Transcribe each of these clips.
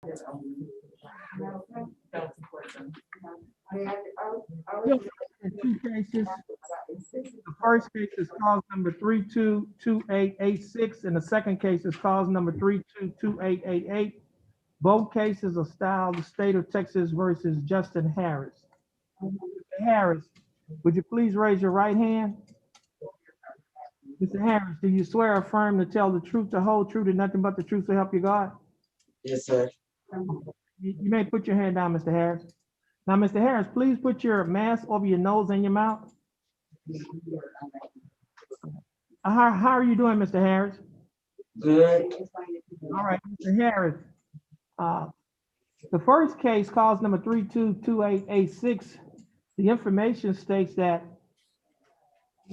Guilty in two cases. The first case is cause number 322886, and the second case is cause number 322888. Both cases are styled the state of Texas versus Justin Harris. Mr. Harris, would you please raise your right hand? Mr. Harris, do you swear or affirm to tell the truth, the whole truth, and nothing but the truth to help you God? Yes, sir. You may put your hand down, Mr. Harris. Now, Mr. Harris, please put your mask over your nose and your mouth. How are you doing, Mr. Harris? Good. All right, Mr. Harris. The first case, cause number 322886, the information states that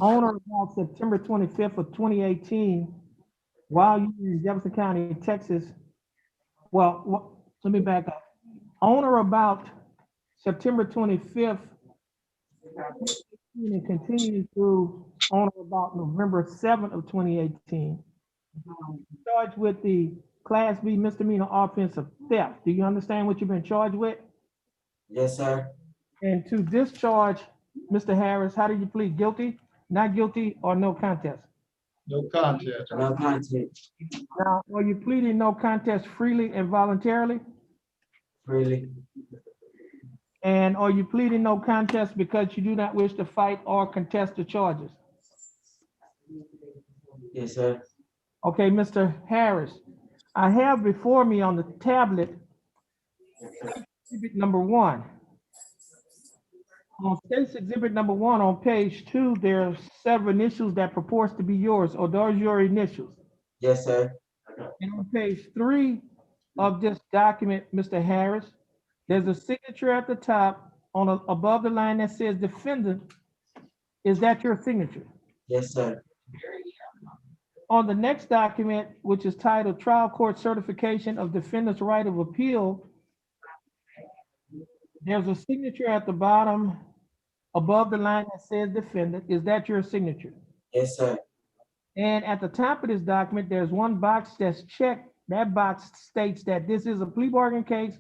on or about September 25th of 2018, while you were in Jefferson County, Texas, let me back up. On or about September 25th, and continued through on or about November 7th of 2018, charged with the Class B misdemeanor offense of theft. Do you understand what you've been charged with? Yes, sir. And to discharge, Mr. Harris, how do you plead? Guilty, not guilty, or no contest? No contest. No context. Now, are you pleading no contest freely and voluntarily? Really. And are you pleading no contest because you do not wish to fight or contest the charges? Yes, sir. Okay, Mr. Harris, I have before me on the tablet exhibit number 1. On state's exhibit number 1 on page 2, there are several initials that purports to be yours, or those your initials. Yes, sir. And on page 3 of this document, Mr. Harris, there's a signature at the top above the line that says defendant. Is that your signature? Yes, sir. On the next document, which is titled Trial Court Certification of Defendant's Right of Appeal, there's a signature at the bottom above the line that says defendant. Is that your signature? Yes, sir. And at the top of this document, there's one box that's checked. That box states that this is a plea bargain case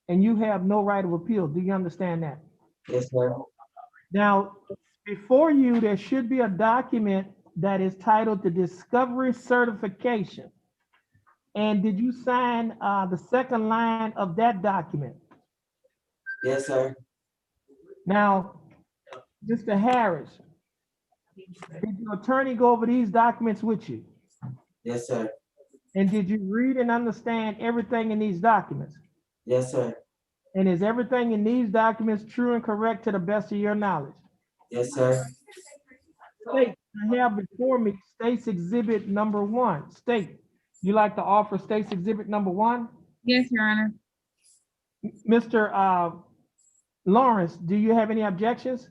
and you have no right of appeal. Do you understand that? Yes, sir. Now, before you, there should be a document that is titled the Discovery Certification. And did you sign the second line of that document? Yes, sir. Now, Mr. Harris, did your attorney go over these documents with you? Yes, sir. And did you read and understand everything in these documents? Yes, sir. And is everything in these documents true and correct to the best of your knowledge? Yes, sir. State, I have before me state's exhibit number 1. State, you like to offer state's exhibit number 1? Yes, Your Honor. Mr. Lawrence, do you have any objections?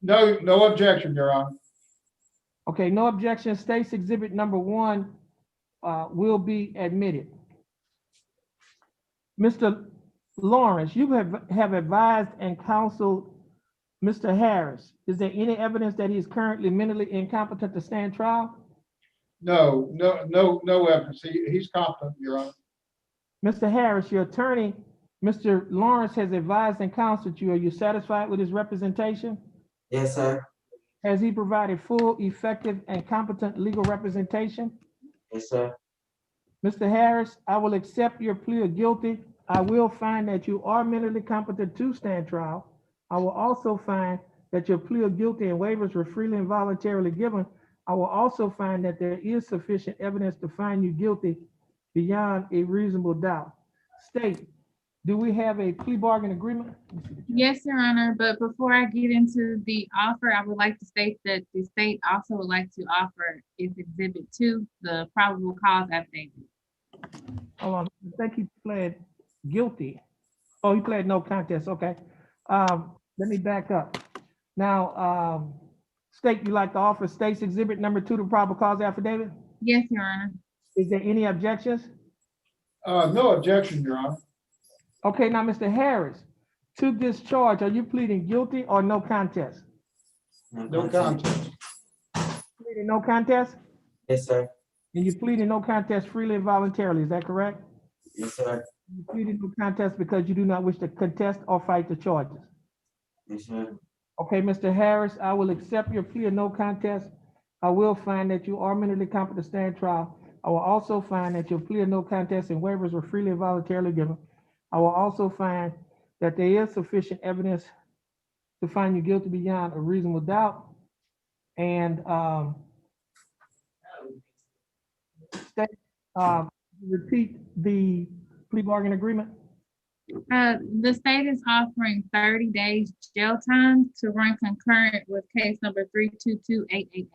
No, no objection, Your Honor. Okay, no objection. State's exhibit number 1 will be admitted. Mr. Lawrence, you have advised and counseled Mr. Harris. Is there any evidence that he is currently mentally incompetent to stand trial? No evidence. He's competent, Your Honor. Mr. Harris, your attorney, Mr. Lawrence, has advised and counseled you. Are you satisfied with his representation? Yes, sir. Has he provided full, effective, and competent legal representation? Yes, sir. Mr. Harris, I will accept your plea of guilty. I will find that you are mentally competent to stand trial. I will also find that your plea of guilty and waivers were freely and voluntarily given. I will also find that there is sufficient evidence to find you guilty beyond a reasonable doubt. State, do we have a plea bargain agreement? Yes, Your Honor, but before I get into the offer, I would like to state that the state also would like to offer its exhibit 2, the probable cause affidavit. Hold on, I think he pled guilty. Oh, he pled no contest, okay. Let me back up. Now, State, you like to offer state's exhibit number 2, the probable cause affidavit? Yes, Your Honor. Is there any objections? No objection, Your Honor. Okay, now, Mr. Harris, to this charge, are you pleading guilty or no contest? No contest. Pleading no contest? Yes, sir. And you pleading no contest freely and voluntarily, is that correct? Yes, sir. You pleaded no contest because you do not wish to contest or fight the charges. Yes, sir. Okay, Mr. Harris, I will accept your plea of no contest. I will find that you are mentally competent to stand trial. I will also find that your plea of no contest and waivers were freely and voluntarily given. I will also find that there is sufficient evidence to find you guilty beyond a reasonable doubt. And state, repeat the plea bargain agreement. The state is offering 30 days jail time to run concurrent with case number 322888.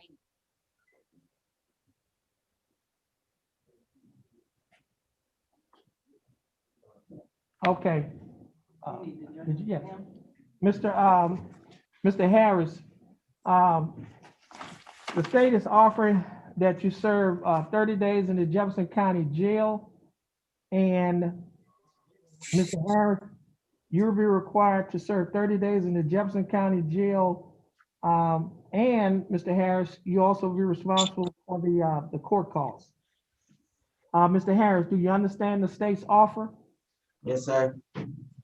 Okay. Did you, yes. Mr. Harris, the state is offering that you serve 30 days in the Jefferson County Jail. And Mr. Harris, you'll be required to serve 30 days in the Jefferson County Jail. And Mr. Harris, you also be responsible for the court costs. Mr. Harris, do you understand the state's offer? Yes, sir.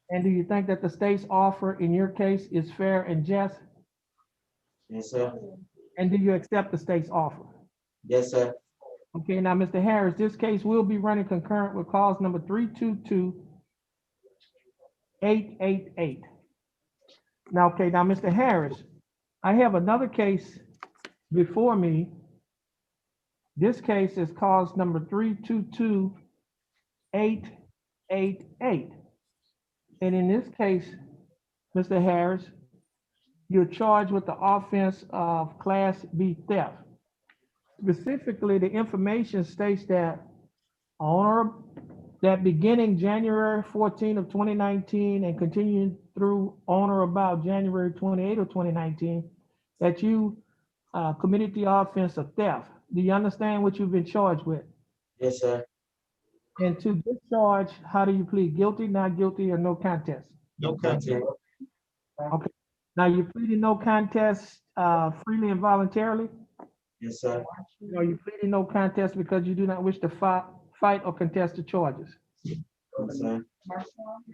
And do you think that the state's offer in your case is fair and just? Yes, sir. And do you accept the state's offer? Yes, sir. Okay, now, Mr. Harris, this case will be running concurrent with cause number 322888. Now, okay, now, Mr. Harris, I have another case before me. This case is cause number 322888. And in this case, Mr. Harris, you're charged with the offense of Class B theft. Specifically, the information states that beginning January 14 of 2019 and continuing through on or about January 28 of 2019, that you committed the offense of theft. Do you understand what you've been charged with? Yes, sir. And to this charge, how do you plead? Guilty, not guilty, or no contest? No contest. Okay. Now, you pleaded no contest freely and voluntarily? Yes, sir. Are you pleading no contest because you do not wish to fight or contest the charges? Yes, sir.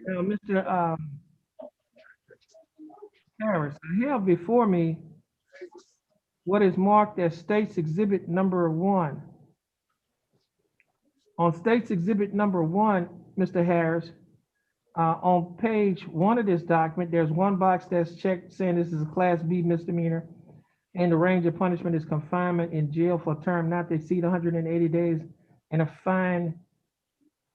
Now, Mr. Terrence, I have before me what is marked as State's Exhibit number 1. On State's Exhibit number 1, Mr. Harris, on page 1 of this document, there's one box that's checked saying this is a Class B misdemeanor, and the range of punishment is confinement in jail for a term not to exceed 180 days and a fine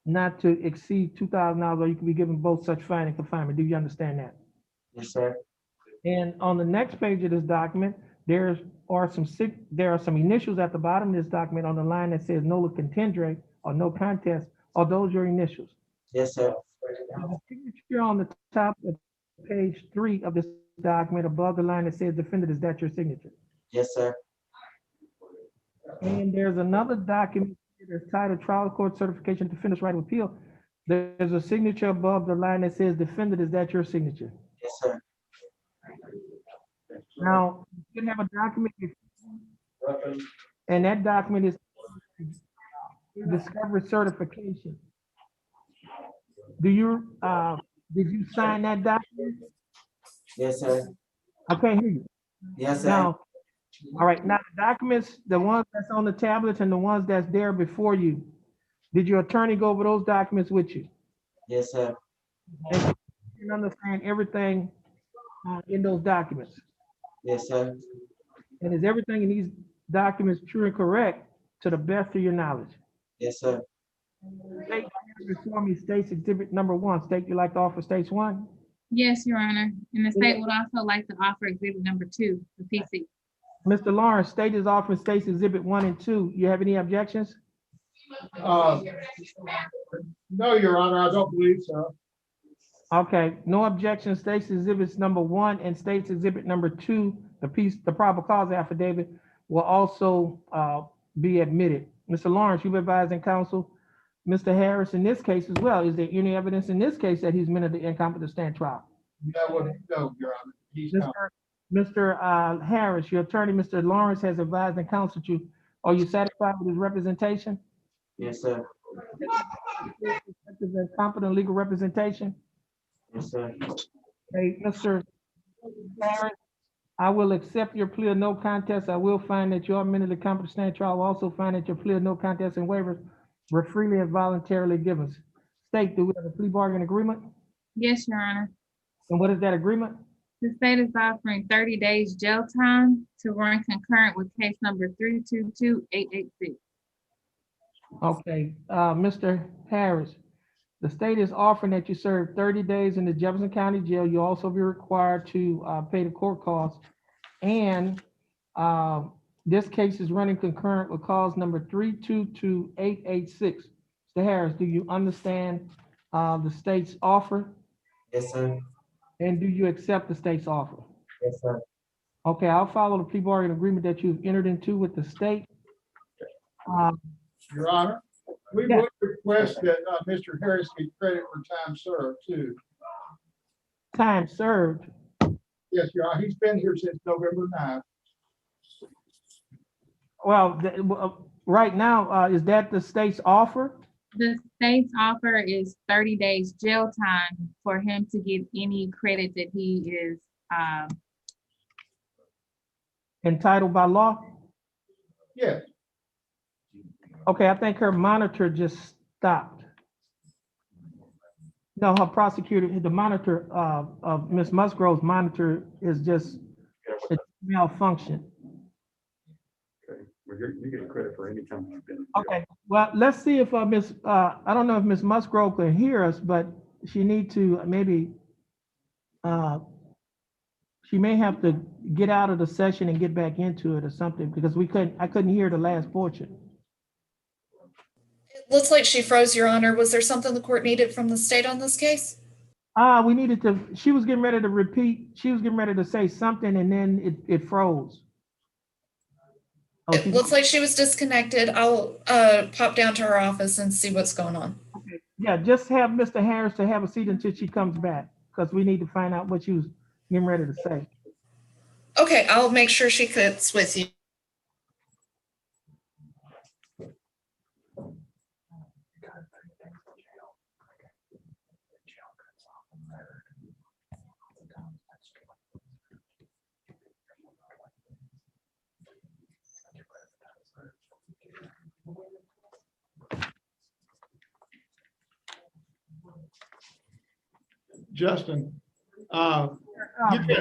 not to exceed $2,000, or you can be given both such fine and confinement. Do you understand that? Yes, sir. And on the next page of this document, there are some initials at the bottom of this document on the line that says nola contendere or no contest. Are those your initials? Yes, sir. The signature on the top of page 3 of this document above the line that says defendant, is that your signature? Yes, sir. And there's another document that's titled Trial Court Certification Defendant's Right of Appeal. There's a signature above the line that says defendant, is that your signature? Yes, sir. Now, you can have a document, and that document is discovery certification. Do you, did you sign that document? Yes, sir. I can't hear you. Yes, sir. Now, all right, now the documents, the ones that's on the tablets and the ones that's there before you, did your attorney go over those documents with you? Yes, sir. And you can understand everything in those documents? Yes, sir. And is everything in these documents true and correct to the best of your knowledge? Yes, sir. State before me, State's Exhibit number 1. State, you like to offer State's 1? Yes, Your Honor. And the state would also like to offer exhibit number 2, the PC. Mr. Lawrence, State is offering State's Exhibit 1 and 2. You have any objections? No, Your Honor, I don't believe so. Okay, no objection. State's Exhibits number 1 and State's Exhibit number 2, the probable cause affidavit, will also be admitted. Mr. Lawrence, you've advised in counsel Mr. Harris in this case as well. Is there any evidence in this case that he's mentally incompetent to stand trial? No, Your Honor. He's not. Mr. Harris, your attorney, Mr. Lawrence, has advised and counseled you. Are you satisfied with his representation? Yes, sir. effective and competent legal representation? Yes, sir. Okay, Mr. Terrence, I will accept your plea of no contest. I will find that you are mentally competent to stand trial. I will also find that your plea of no contest and waivers were freely and voluntarily given. State, do we have a plea bargain agreement? Yes, Your Honor. And what is that agreement? The state is offering 30 days jail time to run concurrent with case number 322-886. Okay, Mr. Harris, the state is offering that you serve 30 days in the Jefferson County Jail. You'll also be required to pay the court costs. And this case is running concurrent with cause number 322-886. Mr. Harris, do you understand the state's offer? Yes, sir. And do you accept the state's offer? Yes, sir. Okay, I'll follow the plea bargain agreement that you've entered into with the state. Your Honor, we Yeah. would request that Mr. Harris get credit for time served too. Time served. Yes, Your Honor, he's been here since November 9th. Well, right now, is that the state's offer? The state's offer is 30 days jail time for him to get any credit that he is, Entitled by law? Yes, Okay, I think her monitor just stopped. No, her prosecutor, the monitor of Ms. Musgrove's monitor is just it's malfunction. Okay, well, you're getting credit for any time you've been. in jail. Okay, well, let's see if I don't know if Ms. Musgrove can hear us, but she need to maybe, she may have to get out of the session and get back into it or something, because I couldn't hear the last portion. It looks like she froze, Your Honor. Was there something the court needed from the state on this case? We needed to, she was getting ready to repeat, she was getting ready to say something and then it froze. Oh, It looks like she was disconnected. I'll pop down to her office and see what's going on. yeah, just have Mr. Harris to have a seat until she comes back, because we need to find out what she was getting ready to say. Okay, I'll make sure she fits with you. Justin. Your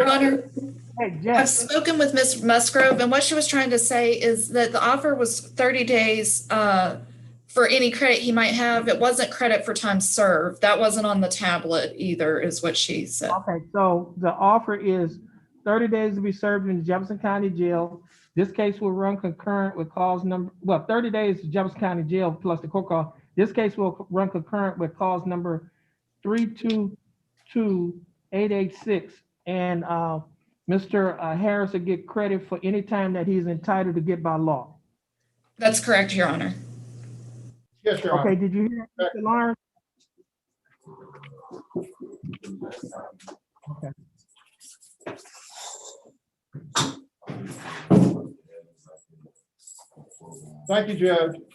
Honor, Hey, I've Jeff, spoken with Ms. Musgrove, and what she was trying to say is that the offer was 30 days for any credit he might have. It wasn't credit for time served. That wasn't on the tablet either, is what she said. okay, so the offer is 30 days to be served in the Jefferson County Jail. This case will run concurrent with cause number, 30 days to Jefferson County Jail plus the court call. This case will run concurrent with cause number 322-886. And Mr. Harris will get credit for any time that he's entitled to get by law. That's correct, Your Honor. Yes, Your Okay, Honor. did you hear that, Mr. Lawrence? Okay. Thank you, Judge.